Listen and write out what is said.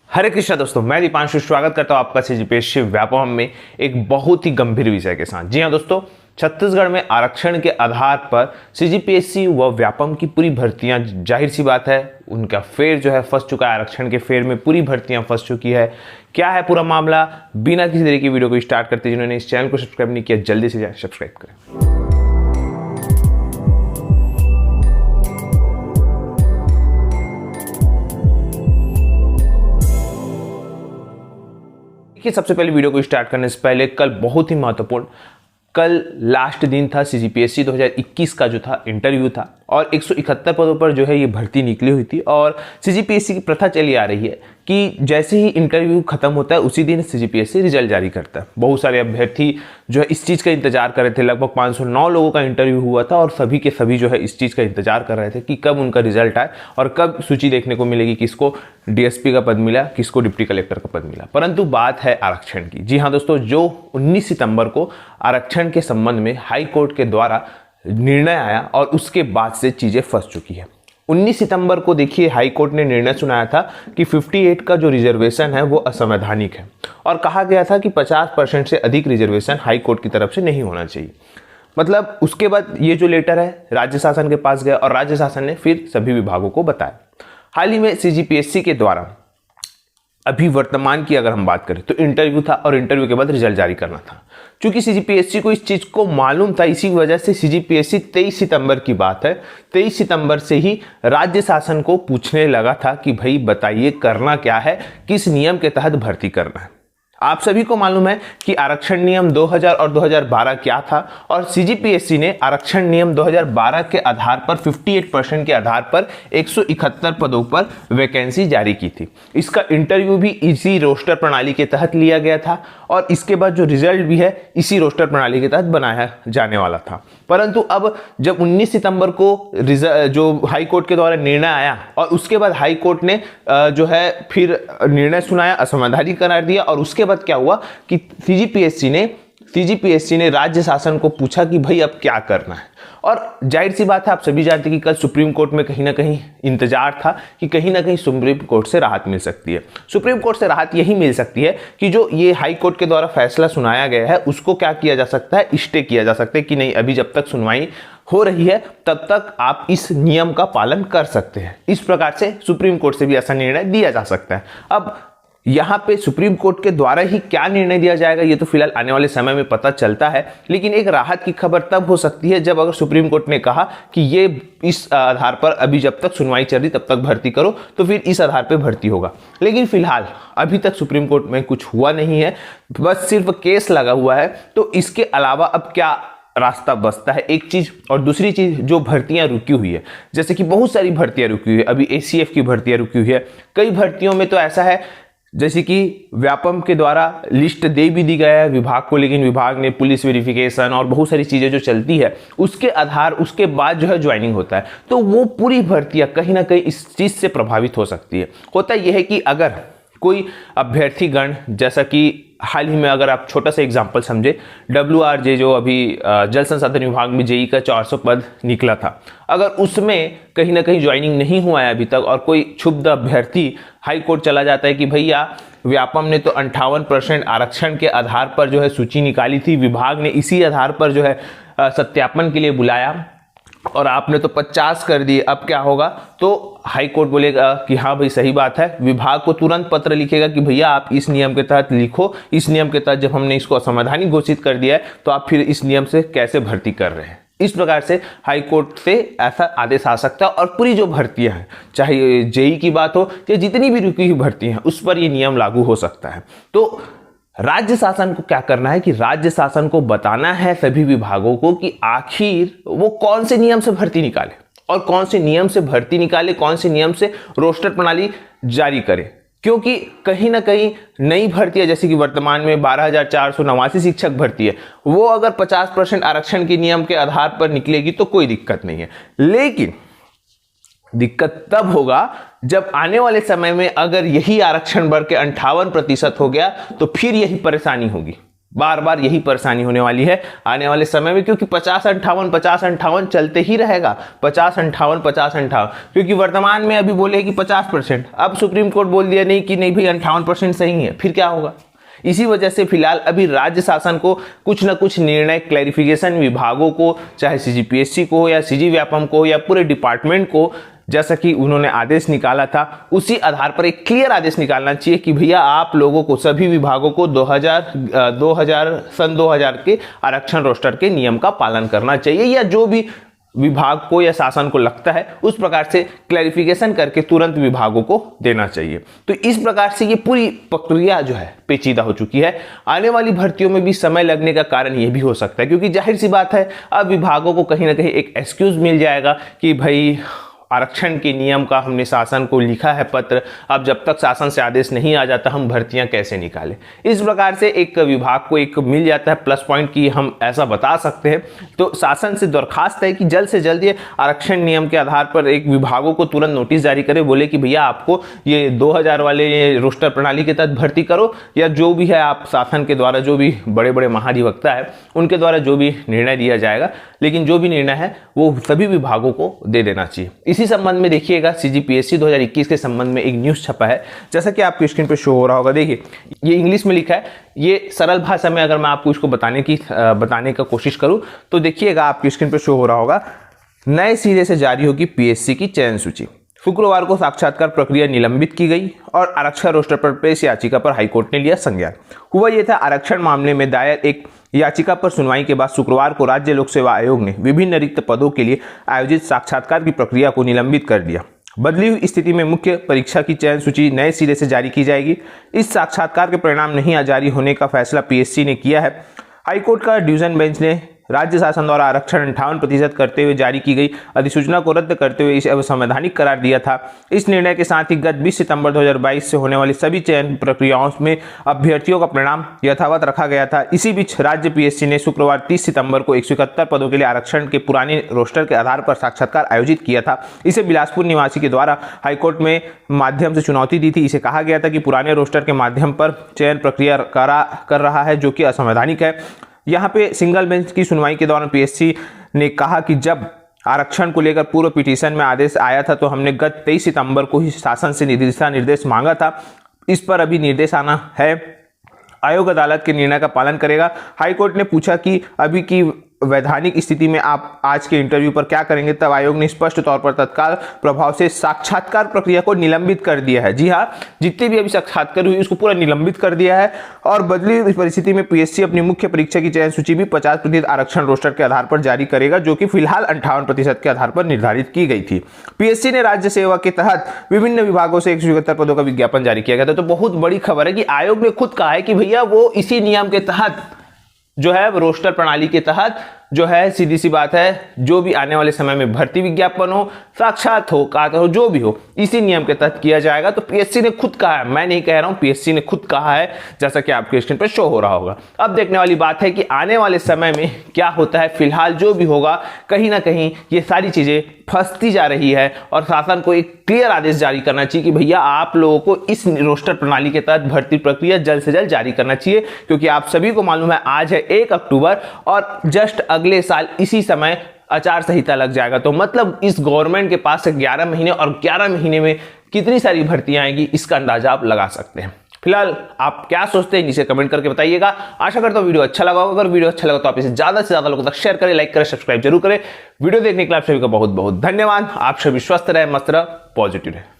हरे कृष्णा दोस्तों, मैं दीपांशु स्वागत करता हूं आपका सीजीपीएससी व्यापम में एक बहुत ही गंभीर विषय के साथ। जी हां दोस्तों, छत्तीसगढ़ में आरक्षण के आधार पर सीजीपीएससी व व्यापम की पूरी भर्तियां, जाहिर सी बात है उनका फेर जो है फंस चुका है। आरक्षण के फेर में पूरी भर्तियां फंस चुकी है। क्या है पूरा मामला, बिना किसी तरीके की वीडियो को स्टार्ट करते जिन्होंने इस चैनल को सब्सक्राइब नहीं किया जल्दी से सब्सक्राइब करें। देखिए, सबसे पहले वीडियो को स्टार्ट करने से पहले कल बहुत ही महत्वपूर्ण, कल लास्ट दिन था सीजीपीएससी 2021 का जो था इंटरव्यू था और 171 पदों पर जो है ये भर्ती निकली हुई थी। और सीजीपीएससी की प्रथा चली आ रही है कि जैसे ही इंटरव्यू खत्म होता है उसी दिन सीजीपीएससी रिजल्ट जारी करता है। बहुत सारे अभ्यर्थी जो है इस चीज़ का इंतजार कर रहे थे। लगभग 509 लोगों का इंटरव्यू हुआ था और सभी के सभी जो है इस चीज़ का इंतजार कर रहे थे कि कब उनका रिजल्ट आए और कब सूची देखने को मिलेगी, किसको डीएसपी का पद मिला, किसको डिप्टी कलेक्टर का पद मिला। परंतु बात है आरक्षण की। जी हाँ दोस्तों, जो 19 सितंबर को आरक्षण के संबंध में हाई कोर्ट के द्वारा निर्णय आया और उसके बाद से चीजें फंस चुकी है। 19 सितंबर को देखिए हाई कोर्ट ने निर्णय सुनाया था कि 58 का जो रिजर्वेशन है वो असंवैधानिक है और कहा गया था कि 50% से अधिक रिजर्वेशन हाई कोर्ट की तरफ से नहीं होना चाहिए। मतलब उसके बाद ये जो लेटर है राज्य शासन के पास गया और राज्य शासन ने फिर सभी विभागों को बताया। हाल ही में सीजीपीएससी के द्वारा अभी वर्तमान की अगर हम बात करें तो इंटरव्यू था और इंटरव्यू के बाद रिजल्ट जारी करना था। क्योंकि सीजीपीएससी को इस चीज को मालूम था, इसी वजह से सीजीपीएससी 23 सितंबर की बात है, 23 सितंबर से ही राज्य शासन को पूछने लगा था कि भाई बताइए करना क्या है, किस नियम के तहत भर्ती करना है। आप सभी को मालूम है कि आरक्षण नियम 2000 और 2012 क्या था और सीजीपीएससी ने आरक्षण नियम 2012 के आधार पर 58% के आधार पर 171 पदों पर वैकेंसी जारी की थी। इसका इंटरव्यू भी इसी रोस्टर प्रणाली के तहत लिया गया था और इसके बाद जो रिजल्ट भी है इसी रोस्टर प्रणाली के तहत बनाया जाने वाला था। परंतु अब जब 19 सितंबर को जो हाई कोर्ट के द्वारा निर्णय आया और उसके बाद हाई कोर्ट ने जो है फिर निर्णय सुनाया, असंवैधानिक करार दिया और उसके बाद क्या हुआ कि सीजीपीएससी ने राज्य शासन को पूछा कि भाई अब क्या करना है। और जाहिर सी बात है, आप सभी जानते हैं कि कल सुप्रीम कोर्ट में कहीं ना कहीं इंतजार था कि कहीं ना कहीं सुप्रीम कोर्ट से राहत मिल सकती है। सुप्रीम कोर्ट से राहत यही मिल सकती है कि जो ये हाई कोर्ट के द्वारा फैसला सुनाया गया है उसको क्या किया जा सकता है, स्टे किया जा सकता है कि नहीं, अभी जब तक सुनवाई हो रही है तब तक आप इस नियम का पालन कर सकते हैं। इस प्रकार से सुप्रीम कोर्ट से भी ऐसा निर्णय दिया जा सकता है। अब यहां पे सुप्रीम कोर्ट के द्वारा ही क्या निर्णय दिया जाएगा ये तो फिलहाल आने वाले समय में पता चलता है, लेकिन एक राहत की खबर तब हो सकती है जब अगर सुप्रीम कोर्ट ने कहा कि ये इस आधार पर अभी जब तक सुनवाई चल रही तब तक भर्ती करो, तो फिर इस आधार पर भर्ती होगा। लेकिन फिलहाल अभी तक सुप्रीम कोर्ट में कुछ हुआ नहीं है, बस सिर्फ केस लगा हुआ है। तो इसके अलावा अब क्या रास्ता बचता है, एक चीज। और दूसरी चीज, जो भर्तियां रुकी हुई है, जैसे कि बहुत सारी भर्तियां रुकी हुई है, अभी एसीएफ की भर्तियां रुकी हुई है। कई भर्तियों में तो ऐसा है जैसे कि व्यापम के द्वारा लिस्ट दे भी दी गया है विभाग को, लेकिन विभाग ने पुलिस वेरिफिकेशन और बहुत सारी चीजें जो चलती है उसके आधार उसके बाद जो है ज्वाइनिंग होता है, तो वो पूरी भर्तियां कहीं ना कहीं इस चीज से प्रभावित हो सकती है। होता यह है कि अगर कोई अभ्यर्थी गण, जैसा कि हाल ही में अगर आप छोटा सा एग्जांपल समझे, WRJ जो अभी जल संसाधन विभाग में जेई का 400 पद निकला था, अगर उसमें कहीं ना कहीं ज्वाइनिंग नहीं हुआ है अभी तक और कोई क्षुब्ध अभ्यर्थी हाई कोर्ट चला जाता है कि भैया व्यापम ने तो 58% आरक्षण के आधार पर जो है सूची निकाली थी, विभाग ने इसी आधार पर जो है सत्यापन के लिए बुलाया और आपने तो 50 कर दिए, अब क्या होगा। तो हाई कोर्ट बोलेगा कि हाँ भाई सही बात है, विभाग को तुरंत पत्र लिखेगा कि भैया आप इस नियम के तहत लिखो, इस नियम के तहत जब हमने इसको असंवैधानिक घोषित कर दिया है तो आप फिर इस नियम से कैसे भर्ती कर रहे हैं। इस प्रकार से हाई कोर्ट से ऐसा आदेश आ सकता है और पूरी जो भर्तियां हैं, चाहे जेई की बात हो या जितनी भी रुकी हुई भर्ती हैं, उस पर ये नियम लागू हो सकता है। तो राज्य शासन को क्या करना है कि राज्य शासन को बताना है सभी विभागों को कि आखिर वो कौन से नियम से भर्ती निकाले और कौन से नियम से भर्ती निकाले, कौन से नियम से रोस्टर प्रणाली जारी करे। क्योंकि कहीं ना कहीं नई भर्ती है, जैसे कि वर्तमान में 12,489 शिक्षक भर्ती है, वो अगर 50% आरक्षण के नियम के आधार पर निकलेगी तो कोई दिक्कत नहीं है। लेकिन दिक्कत तब होगा जब आने वाले समय में अगर यही आरक्षण बढ़ के 58% हो गया तो फिर यही परेशानी होगी। बार बार यही परेशानी होने वाली है आने वाले समय में, क्योंकि 50-58 चलते ही रहेगा। 50-58 क्योंकि वर्तमान में अभी बोले कि 50%, अब सुप्रीम कोर्ट बोल दिया नहीं कि नहीं भाई 58% सही है, फिर क्या होगा। इसी वजह से फिलहाल अभी राज्य शासन को कुछ न कुछ निर्णय, क्लैरिफिकेशन विभागों को, चाहे CGPSC को या CG व्यापम को या पूरे डिपार्टमेंट को, जैसा कि उन्होंने आदेश निकाला था उसी आधार पर एक क्लियर आदेश निकालना चाहिए कि भैया आप लोगों को, सभी विभागों को 2000 के आरक्षण रोस्टर के नियम का पालन करना चाहिए, या जो भी विभाग को या शासन को लगता है उस प्रकार से क्लैरिफिकेशन करके तुरंत विभागों को देना चाहिए। तो इस प्रकार से ये पूरी प्रक्रिया जो है पेचीदा हो चुकी है। आने वाली भर्तियों में भी समय लगने का कारण ये भी हो सकता है, क्योंकि जाहिर सी बात है अब विभागों को कहीं ना कहीं एक एक्सक्यूज मिल जाएगा कि भाई आरक्षण के नियम का हमने शासन को लिखा है पत्र, अब जब तक शासन से आदेश नहीं आ जाता हम भर्तियां कैसे निकालें। इस प्रकार से एक विभाग को एक मिल जाता है प्लस पॉइंट कि हम ऐसा बता सकते हैं। तो शासन से दरखास्त है कि जल्द से जल्द ये आरक्षण नियम के आधार पर एक विभागों को तुरंत नोटिस जारी करे, बोले कि भैया आपको ये 2000 वाले ये रोस्टर प्रणाली के तहत भर्ती करो, या जो भी है आप शासन के द्वारा, जो भी बड़े बड़े महाधिवक्ता है उनके द्वारा जो भी निर्णय दिया जाएगा, लेकिन जो भी निर्णय है वो सभी विभागों को दे देना चाहिए। इसी संबंध में देखिएगा CGPSC 2021 के संबंध में एक न्यूज़ छपा है, जैसा कि आपकी स्क्रीन पे शो हो रहा होगा। देखिए ये इंग्लिश में लिखा है, ये सरल भाषा में अगर मैं आपको इसको बताने का कोशिश करूं तो देखिएगा आपकी स्क्रीन पे शो हो रहा होगा। नए सिरे से जारी होगी PSC की चयन सूची। शुक्रवार को साक्षात्कार प्रक्रिया निलंबित की गई और आरक्षण रोस्टर पर पेश याचिका पर हाईकोर्ट ने लिया संज्ञान। हुआ यह था, आरक्षण मामले में दायर एक याचिका पर सुनवाई के बाद शुक्रवार को राज्य लोक सेवा आयोग ने विभिन्न रिक्त पदों के लिए आयोजित साक्षात्कार की प्रक्रिया को निलंबित कर दिया। बदली हुई स्थिति में मुख्य परीक्षा की चयन सूची नए सिरे से जारी की जाएगी। इस साक्षात्कार के परिणाम नहीं जारी होने का फैसला PSC ने किया है। हाईकोर्ट का डिवीजन बेंच ने राज्य शासन द्वारा आरक्षण 58% करते हुए जारी की गई अधिसूचना को रद्द करते हुए इसे अवैधानिक करार दिया था। इस निर्णय के साथ ही गत 20 सितंबर 2022 से होने वाली सभी चयन प्रक्रियाओं में अभ्यर्थियों का परिणाम यथावत रखा गया था। इसी बीच राज्य PSC ने शुक्रवार 30 सितंबर को 171 पदों के लिए आरक्षण के पुराने रोस्टर के आधार पर साक्षात्कार आयोजित किया था। इसे बिलासपुर निवासी के द्वारा हाईकोर्ट में माध्यम से चुनौती दी थी। इसे कहा गया था कि पुराने रोस्टर के माध्यम पर चयन प्रक्रिया कर रहा है, जो कि असंवैधानिक है। यहाँ पे सिंगल बेंच की सुनवाई के दौरान PSC ने कहा कि जब आरक्षण को लेकर पूर्व पिटीशन में आदेश आया था तो हमने गत 23 सितंबर को ही शासन से दिशा निर्देश मांगा था। इस पर अभी निर्देश आना है। आयोग अदालत के निर्णय का पालन करेगा। हाईकोर्ट ने पूछा कि अभी की वैधानिक स्थिति में आप आज के इंटरव्यू पर क्या करेंगे, तब आयोग ने स्पष्ट तौर पर तत्काल प्रभाव से साक्षात्कार प्रक्रिया को निलंबित कर दिया है। जी हाँ, जितने भी अभी साक्षात्कार हुई उसको पूरा निलंबित कर दिया है। और बदली परिस्थिति में PSC अपनी मुख्य परीक्षा की चयन सूची भी 50% आरक्षण रोस्टर के आधार पर जारी करेगा, जो कि फिलहाल 58% के आधार पर निर्धारित की गई थी। PSC ने राज्य सेवा के तहत विभिन्न विभागों से 171 पदों का विज्ञापन जारी किया गया था। तो बहुत बड़ी खबर है कि आयोग ने खुद कहा है कि भैया वो इसी नियम के तहत जो है रोस्टर प्रणाली के तहत जो है, सीधी सी बात है, जो भी आने वाले समय में भर्ती विज्ञापन हो, साक्षात हो, कात हो, जो भी हो, इसी नियम के तहत किया जाएगा। तो PSC ने खुद कहा है, मैं नहीं कह रहा हूं, PSC ने खुद कहा है, जैसा कि आपके स्क्रीन पर शो हो रहा होगा। अब देखने वाली बात है कि आने वाले समय में क्या होता है। फिलहाल जो भी होगा, कहीं ना कहीं ये सारी चीजें फंसती जा रही है और शासन को एक क्लियर आदेश जारी करना चाहिए कि भैया आप लोगों को इस रोस्टर प्रणाली के तहत भर्ती प्रक्रिया जल्द से जल्द जारी करना चाहिए, क्योंकि आप सभी को मालूम है आज है 1 अक्टूबर और जस्ट अगले साल इसी समय आचार संहिता लग जाएगा। तो मतलब इस गवर्नमेंट के पास 11 महीने, और 11 महीने में कितनी सारी भर्तियां आएंगी इसका अंदाजा आप लगा सकते हैं। फिलहाल आप क्या सोचते हैं नीचे कमेंट करके बताइएगा। आशा करता हूं वीडियो अच्छा लगा होगा। अगर वीडियो अच्छा लगा तो आप इसे ज्यादा से ज्यादा लोगों तक शेयर करें, लाइक करें, सब्सक्राइब जरूर करें। वीडियो देखने के लिए आप सभी का बहुत बहुत धन्यवाद। आप सभी स्वस्थ रहे, मस्त रहे, पॉजिटिव रहे।